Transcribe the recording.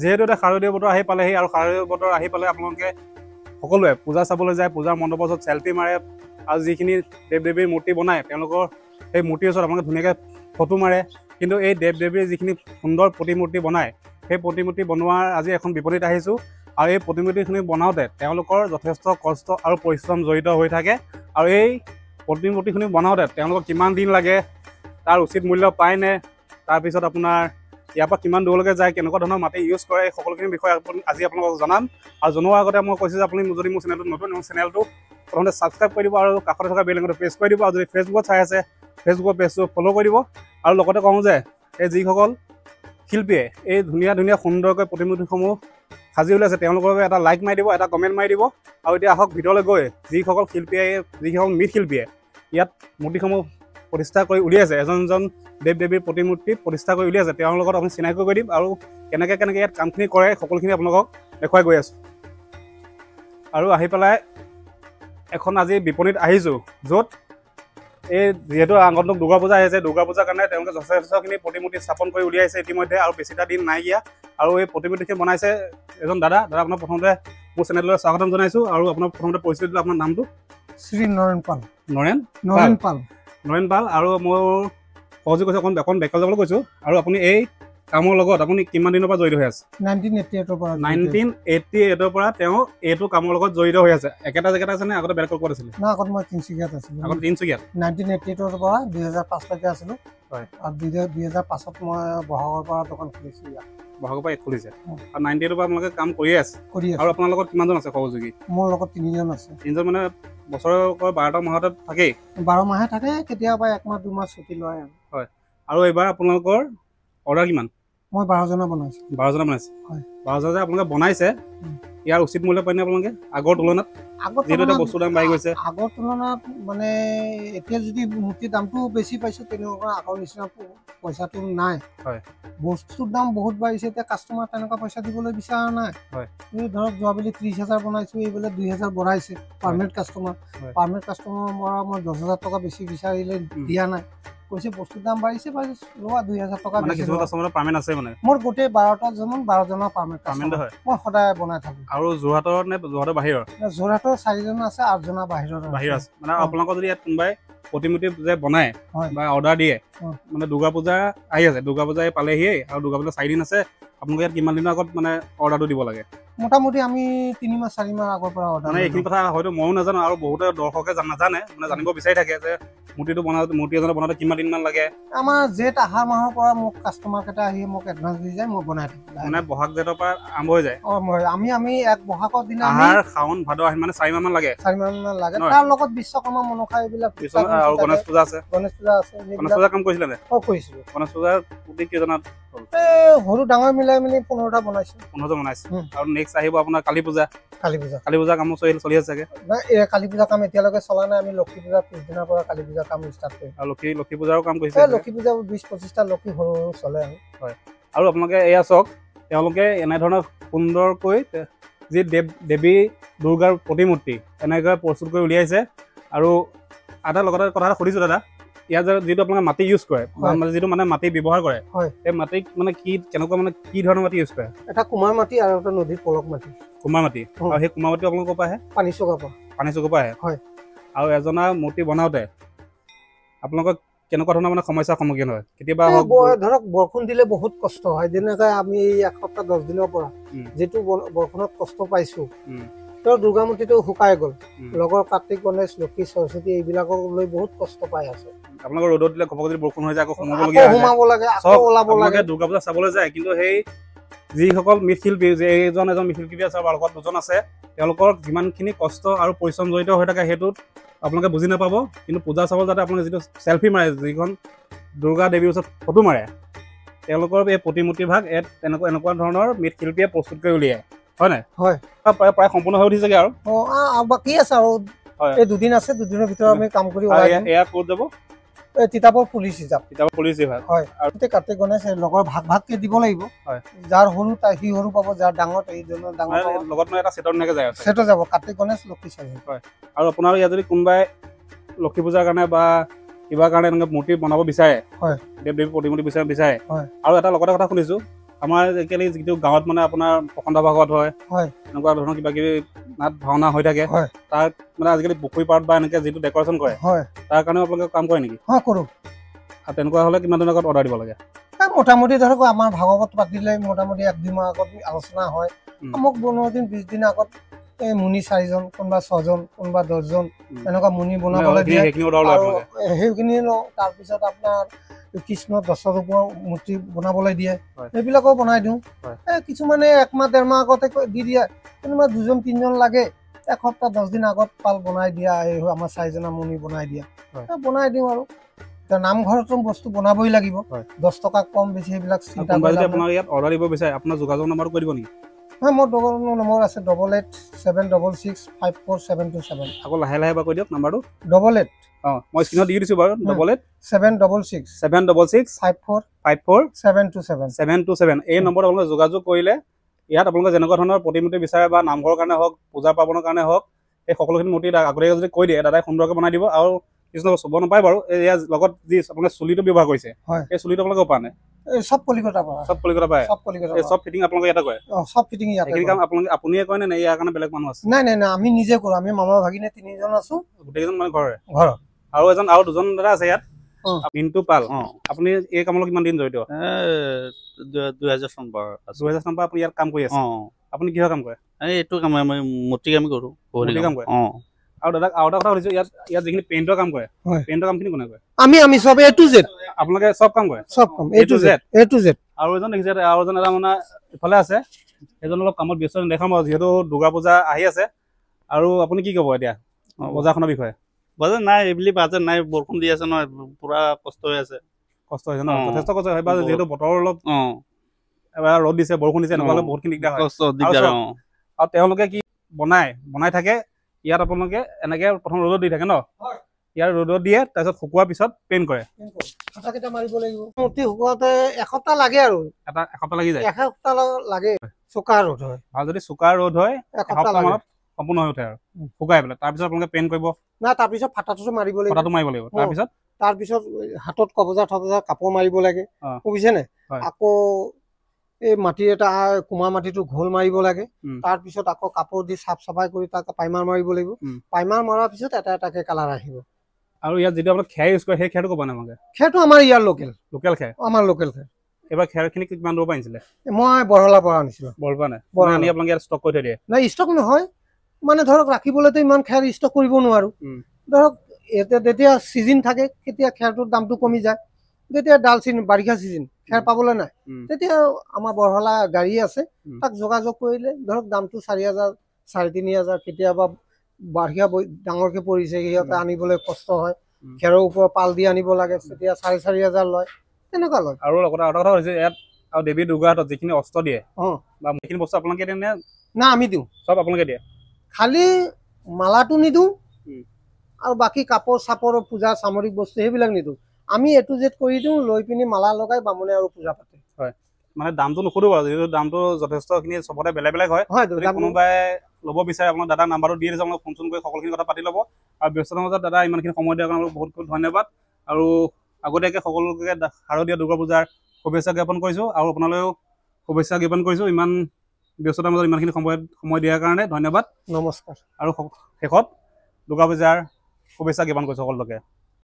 যেহেতু এটা শাৰদীয় বতৰ আহি পালেহি আৰু শাৰদীয় বতৰ আহি পালে আপোনালোকে সকলোৱে পূজা চাবলৈ যায়, পূজাৰ মণ্ডপৰ ওচৰত চেল্ফি মাৰে আৰু যিখিনি দেৱ দেৱীৰ মূৰ্তি বনায় তেওঁলোকৰ সেই মূৰ্তিৰ ওচৰত আপোনালোকে ধুনীয়াকৈ ফটো মাৰে। কিন্তু এই দেৱ দেৱীৰ যিখিনি সুন্দৰ প্ৰতিমূৰ্তি বনায় সেই প্ৰতিমূৰ্তি বনোৱাৰ আজি এখন বিপণীত আহিছোঁ আৰু এই প্ৰতিমূৰ্তিখিনি বনাওঁতে তেওঁলোকৰ যথেষ্ট কষ্ট আৰু পৰিশ্ৰম জড়িত হৈ থাকে আৰু এই প্ৰতিমূৰ্তিখিনি বনাওঁতে তেওঁলোকৰ কিমান দিন লাগে, তাৰ উচিত মূল্য পায়নে, তাৰপিছত আপোনাৰ ইয়াৰ পৰা কিমান দূৰলৈকে যায়, কেনেকুৱা ধৰণৰ মাটি ইউজ কৰে, এই সকলোখিনি বিষয়ে আজি আপোনালোকক জনাম। আৰু জনোৱাৰ আগতে মই কৈছোঁ যে আপুনি যদি মোৰ চেনেলটো নতুন, মোৰ চেনেলটো প্ৰথমতে ছাবস্ক্ৰাইব কৰি দিব আৰু কাষতে থকা বেল আইকনটো প্ৰেছ কৰি দিব। আৰু যদি ফেচবুকত চাই আছে ফেচবুকৰ পেজটো ফ'ল' কৰি দিব। আৰু লগতে কওঁ যে এই যিসকল শিল্পীয়ে এই ধুনীয়া ধুনীয়া সুন্দৰকৈ প্ৰতিমূৰ্তিসমূহ সাজি উলিয়াইছে তেওঁলোকৰ বাবে এটা লাইক মাৰি দিব, এটা কমেণ্ট মাৰি দিব। আৰু এতিয়া আহক ভিতৰলৈ গৈ যিসকল শিল্পীয়ে যিসকল মৃৎশিল্পীয়ে ইয়াত মূৰ্তিসমূহ প্ৰতিষ্ঠা কৰি উলিয়াইছে, এজন এজন দেৱ দেৱীৰ প্ৰতিমূৰ্তি প্ৰতিষ্ঠা কৰি উলিয়াইছে, তেওঁৰ লগত আপুনি চিনাকি কৰি দিম আৰু কেনেকৈ কেনেকৈ ইয়াত কামখিনি কৰে সকলোখিনি আপোনালোকক দেখুৱাই গৈ আছোঁ। আৰু আহি পেলাই এখন আজি বিপণীত আহিছোঁ য'ত এই যিহেতু আগন্তুক দুৰ্গা পূজা আহিছে, দুৰ্গা পূজাৰ কাৰণে তেওঁলোকে যথেষ্টখিনি প্ৰতিমূৰ্তি স্থাপন কৰি উলিয়াইছে ইতিমধ্যে আৰু বেছিটা দিন নাইকিয়া। আৰু এই প্ৰতিমূৰ্তিখিনি বনাইছে এজন দাদা আপোনাক প্ৰথমতে মোৰ চেনেললৈ স্বাগতম জনাইছোঁ। আৰু আপোনাক প্ৰথমতে পৰিচয় দিলোঁ আপোনাৰ নামটো? শ্ৰী নৰেন পাল। নৰেন পাল। আৰু মোৰ সহযোগ কৈছোঁ অকণ বেকল যাবলৈ কৈছোঁ। আৰু আপুনি এই কামৰ লগত আপুনি কিমান দিনৰ পৰা জড়িত হৈ আছে? 1988 পৰা তেওঁ এইটো কামৰ লগত জড়িত হৈ আছে। একেটা জেগাত আছে নে আগতে বেলেগ ক'ত আছিলে? না, আগত মই তিনিচুকীয়াত আছিলোঁ। আগতে তিনিচুকীয়াত 1988 পৰা 2005লৈকে আছিলোঁ। হয়। আৰু 2005ত মই বহাগৰ পৰা দোকান খুলিছোঁ ইয়াত। বহাগৰ পৰা খুলিছে আৰু 98 পৰা আপোনালোকে কাম কৰিয়ে আছে? আৰু আপোনাৰ লগত কিমানজন আছে সহযোগী? মোৰ লগত 3জন আছে। 3জন মানে বছৰৰ 12টা মাহতে থাকেই? 12 মাহে থাকে, কেতিয়াবা 1 মাহ 2 মাহ ছুটি লয় আৰু। হয়। আৰু এইবাৰ আপোনালোকৰ অৰ্ডাৰ কিমান? মই 12জনৰ বনাইছোঁ। 12জনৰ বনাইছে? হয়। 12জন যে আপোনালোকে বনাইছে ইয়াৰ উচিত মূল্য পায়নে আপোনালোকে আগৰ তুলনাত? যিহেতু এটা বস্তুৰ দাম বাঢ়ি গৈছে। আগৰ তুলনাত মানে এতিয়া যদি মূৰ্তিৰ দামটো বেছি পাইছোঁ তেনেকুৱা আগৰ নিচিনা পইচাটো নাই। হয়। বস্তুৰ দাম বহুত বাঢ়িছে, এতিয়া কাষ্টমাৰ তেনেকুৱা পইচা দিবলৈ বিচৰা নাই। হয়। এই ধৰক যোৱাবেলি 30,000 বনাইছোঁ, এইবেলি 2,000 বঢ়াইছে। পাৰ্মানেণ্ট কাষ্টমাৰ পৰা মই 10,000 টকা বেছি বিচাৰিলে দিয়া নাই, কৈছে বস্তুৰ দাম বাঢ়িছে লোৱা 2,000 টকা বেছি। কিছুমান কাষ্টমাৰ পাৰ্মানেণ্ট আছে মানে? মোৰ গোটেই 12জনৰ পাৰ্মানেণ্ট হয়। মই সদায় বনাই থাকোঁ। আৰু যোৰহাটৰ নে যোৰহাটৰ বাহিৰৰ? যোৰহাটৰ 4জন আছে, 8জনৰ বাহিৰৰ আছে। মানে আপোনালোকৰ যদি ইয়াত কোনোবাই প্ৰতিমূৰ্তি যে বনায় বা অৰ্ডাৰ দিয়ে, মানে দুৰ্গা পূজা আহি আছে, দুৰ্গা পূজা পালেহিয়ে আৰু দুৰ্গা পূজা 4 দিন আছে, আপোনালোকে ইয়াত কিমান দিনৰ আগত মানে অৰ্ডাৰটো দিব লাগে? মোটামুটি আমি 3 মাহ 4 মাহ আগৰ পৰা অৰ্ডাৰ। মানে এইখিনি কথা হয়তো ময়ো নাজানো আৰু বহুতে দৰ্শকে নাজানে, মানে জানিব বিচাৰি থাকে যে মূৰ্তি এজনৰ বনাওঁতে কিমান দিনমান লাগে। আমাৰ জেঠ আহাৰ মাহৰ পৰা মোক কাষ্টমাৰ কেইটা আহি মোক এডভান্স দি যায়, মই বনাই থাকোঁ। মানে বহাগ জেঠৰ পৰা আৰম্ভ হৈ যায়? আমি এক বহাগৰ দিনা আহাৰ শাওন ভাদ আহিন মানে 4 মাহ মান লাগে? 4 মাহ মান লাগে। তাৰ লগত বিশ্বকৰ্মা মনসা এইবিলাক আৰু গণেশ পূজা আছে? গণেশ পূজা আছে। গণেশ পূজা কাম কৰিছিলে নে? কৰিছিলোঁ। গণেশ পূজাৰ প্ৰতি কেইজনত? সৰু ডাঙৰ মিলাই মেলি 15টা বনাইছোঁ। 15টা বনাইছে। আৰু নেক্সট আহিব আপোনাৰ কালী পূজা? কালী পূজা কামো চলি আছে চাগে? কালী পূজা কাম এতিয়ালৈকে চলা নাই। আমি লক্ষী পূজাৰ পিছদিনাৰ পৰা কালী পূজা কাম ষ্টাৰ্ট কৰিম। আৰু লক্ষী পূজাৰো কাম কৰিছে? লক্ষী পূজা 20-25টা লক্ষী সৰু সৰু চলে আৰু। হয়। আৰু আপোনালোকে এয়া চাওক, তেওঁলোকে এনেধৰণৰ সুন্দৰকৈ যি দেৱী দুৰ্গাৰ প্ৰতিমূৰ্তি এনেকৈ প্ৰস্তুত কৰি উলিয়াইছে। আৰু এটা লগতে কথা এটা সুধিছোঁ দাদা, ইয়াত যিটো আপোনালোকে মাটি ইউজ কৰে, যিটো মানে মাটি ব্যৱহাৰ কৰে, সেই মাটিক মানে কেনেকুৱা মানে কি ধৰণৰ মাটি ইউজ কৰে? এটা কুমাৰ মাটি আৰু এটা নদীৰ পলক মাটি। কুমাৰ মাটি? আৰু সেই কুমাৰ মাটি আপোনালোকৰ পৰা আহে? পানীচুকৰ পৰা আহে? হয়। আৰু এজনা মূৰ্তি বনাওঁতে আপোনালোকক কেনেকুৱা ধৰণৰ মানে সমস্যাৰ সন্মুখীন হয়? কেতিয়াবা ধৰক বৰষুণ দিলে বহুত কষ্ট হয়। যেনেকৈ আমি 1 সপ্তাহ 10 দিনৰ পৰা যিটো বৰষুণত কষ্ট পাইছোঁ, তেওঁ দুৰ্গা মূৰ্তিটো শুকাই গ'ল। লগৰ কাৰ্তিক, গণেশ, লক্ষী, সৰস্বতী এইবিলাকক লৈ বহুত কষ্ট পাই আছে। আপোনালোকৰ ৰ'দত দিলে ঘপককৈ যদি বৰষুণ হৈ যায় আকৌ সোমাব লাগে, আকৌ ওলাব লাগে। দুৰ্গা পূজা চাবলৈ যায়, কিন্তু সেই যিসকল মৃৎশিল্পী, যে এজন মৃৎশিল্পী আছে আৰু লগত 2জন আছে, তেওঁলোকৰ যিমানখিনি কষ্ট আৰু পৰিশ্ৰম জড়িত হৈ থাকে সেইটোত আপোনালোকে বুজি নাপাব। কিন্তু পূজা চাবলৈ যাতে আপোনালোকে যিটো চেল্ফি মাৰে, যিখন দুৰ্গা দেৱীৰ ওচৰত ফটো মাৰে, তেওঁলোকৰ এই প্ৰতিমূৰ্তি ভাগ এনেকুৱা ধৰণৰ মৃৎশিল্পীয়ে প্ৰস্তুত কৰি উলিয়ায়, হয় নাই? হয়। প্ৰায় সম্পূৰ্ণ হৈ উঠিছেগে আৰু বাকী আছে আৰু এই 2 দিন আছে। 2 দিনৰ ভিতৰত আমি কাম কৰি এয়া ক'ত যাব? তিতাবৰ পুলিচ হিচাপ। তিতাবৰ পুলিচ বিভাগ? হয়। আৰু কাৰ্তিক গণেশ লগৰ ভাগকে দিব লাগিব। হয়। যাৰ সৰু সি সৰু পাব, যাৰ ডাঙৰ এইজনৰ ডাঙৰ লগত মানে এটা ছেটৰ ধুনীয়াকৈ যায়? ছেটত যাব কাৰ্তিক গণেশ লক্ষী সৰস্বতী। হয়। আৰু আপোনাৰ ইয়াত যদি কোনোবাই লক্ষী পূজাৰ কাৰণে বা কিবা কাৰণে এনেকৈ মূৰ্তি বনাব বিচাৰে, দেৱ দেৱী প্ৰতিমূৰ্তি বিচাৰে, আৰু এটা লগতে কথা শুনিছোঁ আমাৰ আজিকালি যিটো গাঁৱত মানে আপোনাৰ প্ৰখণ্ড ভাগত হয় হয় এনেকুৱা ধৰণৰ কিবা কিবি নাট ভাওনা হৈ থাকে হয় তাত মানে আজিকালি পুখুৰী পাৰত বা এনেকৈ যিটো ডেক'ৰেশ্যন কৰে হয় তাৰ কাৰণেও আপোনালোকে কাম কৰে নেকি হয় কৰোঁ আৰু তেনেকুৱা হ'লে কিমান দিনৰ আগত অৰ্ডাৰ দিব লাগে মোটামুটি ধৰক আমাৰ ভাগৱত পাতিলে মোটামুটি 1-2 মাহ আগত আলোচনা হয় মোক 15 দিন 20 দিন আগত এই মুনি 4জন কোনোবা 6জন কোনোবা 10জন এনেকুৱা মুনি বনাবলৈ দিয়ে আৰু সেইখিনি লওঁ তাৰপিছত আপোনাৰ কৃষ্ণ 10 ৰূপৰ মূৰ্তি বনাবলৈ দিয়ে সেইবিলাকো বনাই দিওঁ কিছুমানে 1 মাহ 1.5 মাহ আগতে দি দিয়ে কোনোবা 2-3জন লাগে এসপ্তাহ 10 দিন আগত পাল বনাই দিয়া এই আমাৰ 4জনা মুনি বনাই দিয়া বনাই দিওঁ আৰু নামঘৰতো বস্তু বনাবই লাগিব 10 টকা কম বেছি সেইবিলাক চিন্তা কৰি আপোনাৰ ইয়াত অৰ্ডাৰ দিব বিচাৰে আপোনাৰ যোগাযোগ নম্বৰটো কৈ দিব নেকি হয় মোৰ নম্বৰ আছে 8876654727 আকৌ লাহে লাহে কৈ দিয়ক নাম্বাৰটো 88 মই স্ক্ৰীনত দি দিছোঁ বাৰু 8876654727 এই নম্বৰত আপোনালোকে যোগাযোগ কৰিলে ইয়াত আপোনালোকে যেনেকুৱা ধৰণৰ প্ৰতিমূৰ্তি বিচাৰে বা নামঘৰৰ কাৰণে হওক পূজা পাৰ্বণৰ কাৰণে হওক এই সকলোখিনি মূৰ্তি আগতীয়াকৈ যদি কৈ দিয়ে দাদাই সুন্দৰকৈ বনাই দিব আৰু কৃষ্ণ চুব নাপায় বাৰু ইয়াৰ লগত যি আপোনালোকে চুলিটো ব্যৱহাৰ কৰিছে এই চুলিটো আপোনালোকে পোৱা নাই সব কলিকতা পায় সব ফিটিং আপোনালোকে ইয়াতে কৰে সব ফিটিং ইয়াতে এইখিনি কাম আপুনিয়ে কৰে নে ইয়াৰ কাৰণে বেলেগ মানুহ আছে নাই আমি নিজে কৰোঁ আমি মামা ভাগিনে 3জন আছো গোটেইজন মানে ঘৰৰ আৰু দুজন দাদা আছে ইয়াত পিণ্টু পাল আপুনি এই কামলৈ কিমান দিন জড়িত 2000 চন পৰা আপুনি ইয়াত কাম কৰি আছে আপুনি কিহৰ কাম কৰে এইটো কাম মই মূৰ্তি কাম কৰোঁ কাম কৰে আৰু দাদাক আৰু এটা কথা সুধিছোঁ ইয়াত যিখিনি পেইণ্টৰ কাম কৰে পেইণ্টৰ কামখিনি কোনে কৰে আমি সব A to Z আপোনালোকে চব কাম কৰে সব কাম A to Z আৰু এজন দেখিছে আৰু এজন এটা মানে ইফালে আছে এজন অলপ কামত ব্যস্ত দেখাম যিহেতু দুৰ্গা পূজা আহি আছে আৰু আপুনি কি ক'ব এতিয়া বজাৰখনৰ বিষয়ে বজাৰ নাই এইবুলি বাজাৰ নাই বৰষুণ দি আছে নহয় পুৰা কষ্ট হৈ আছে ন যথেষ্ট কষ্ট হয় যিহেতু বতৰ অলপ এবাৰ ৰ'দ দিছে বৰষুণ দিছে এনেকুৱা হ'লে বহুতখিনি দিগদাৰ হয় আৰু তেওঁলোকে কি বনাই থাকে ইয়াত আপোনালোকে এনেকে প্ৰথম ৰ'দত দি থাকে ন ইয়াৰ ৰ'দত দিয়ে তাৰপিছত শুকোৱাৰ পিছত পেইণ্ট কৰে মূৰ্তি শুকোৱাতে এসপ্তাহ লাগে আৰু এসপ্তাহ লাগি যায় এসপ্তাহ লাগে চোকা ৰ'দ হয় আৰু যদি চোকা ৰ'দ হয় এসপ্তাহ মানত সম্পূৰ্ণ হৈ উঠে আৰু শুকাই পেলাই তাৰপিছত আপোনালোকে পেইণ্ট কৰিব না তাৰপিছত ফাটাটো মাৰিব লাগিব তাৰপিছত হাতত কবজা কাপোৰ মাৰিব লাগে বুজিছে নে আকৌ এই মাটি এটা কুমা মাটিটো ঘোল মাৰিব লাগে তাৰপিছত আকৌ কাপোৰ দি চাফ চাফাই কৰি তাক পাইমাৰ মাৰিব লাগিব পাইমাৰ মৰাৰ পিছত এটা এটাকে কালাৰ আহিব আৰু ইয়াত যিটো আপোনাক খেৰ ইউজ কৰে সেই খেৰটো ক'ব নামাগে খেৰটো আমাৰ ইয়াৰ লোকেল খেৰ আমাৰ লোকেল খেৰ এবাৰ খেৰখিনি কিমান দূৰৰ পৰা আনিছিলে মই বৰহলাৰ পৰা আনিছিলোঁ বৰপৰা নাই আনি আপোনালোকে ইয়াত ষ্টক কৰি থৈ দিয়ে নাই ষ্টক নহয় মানে ধৰক ৰাখিবলৈতো ইমান খেৰ ষ্টক কৰিব নোৱাৰো ধৰক যেতিয়া চিজন থাকে কেতিয়া খেৰটোৰ দামটো কমি যায় যেতিয়া ডালচিনি বাৰিষা চিজন খেৰ পাবলৈ নাই তেতিয়া আমাৰ বৰহলা গাড়ী আছে তাক যোগাযোগ কৰিলে ধৰক দামটো 4000 3500 কেতিয়াবা বাৰিষা ডাঙৰকে পৰিছে সিহঁতে আনিবলৈ কষ্ট হয় খেৰৰ ওপৰত পাল দি আনিব লাগে তেতিয়া 4500 লয় তেনেকুৱা লয় আৰু এটা কথা হৈছে ইয়াত আৰু দেৱী দুৰ্গা হাতত যিখিনি অস্ত্ৰ দিয়ে বা সেইখিনি বস্তু আপোনালোকে দিয়ে না আমি দিওঁ চব আপোনালোকে দিয়ে খালি মালাটো নিদিওঁ আৰু বাকী কাপোৰ চাপৰ পূজা সামৰিক বস্তু সেইবিলাক নিদিওঁ আমি A to Z কৰি দিওঁ লৈ পিনি মালা লগাই বামুণে আৰু পূজা পাতে হয় মানে দামটো নুসুধো বাৰু যিহেতু দামটো যথেষ্টখিনি চবতে বেলেগ হয় যদি কোনোবাই ল'ব বিচাৰে আপোনাৰ দাদাৰ নাম্বাৰটো দি দিছে আপোনাক ফোন চোন কৰি সকলোখিনি কথা পাতি ল'ব আৰু ব্যস্ততাৰ মাজত দাদা ইমানখিনি সময় দিয়াৰ কাৰণে বহুত ধন্যবাদ আৰু আগতীয়াকৈ সকলোকে শাৰদীয় দুৰ্গা পূজাৰ শুভেচ্ছা জ্ঞাপন কৰিছোঁ আৰু আপোনালৈও শুভেচ্ছা জ্ঞাপন কৰিছোঁ ইমান ব্যস্ততাৰ মাজত ইমানখিনি সময় দিয়াৰ কাৰণে ধন্যবাদ নমস্কাৰ আৰু শেষত দুৰ্গা পূজাৰ শুভেচ্ছা জ্ঞাপন কৰিছোঁ সকলোকে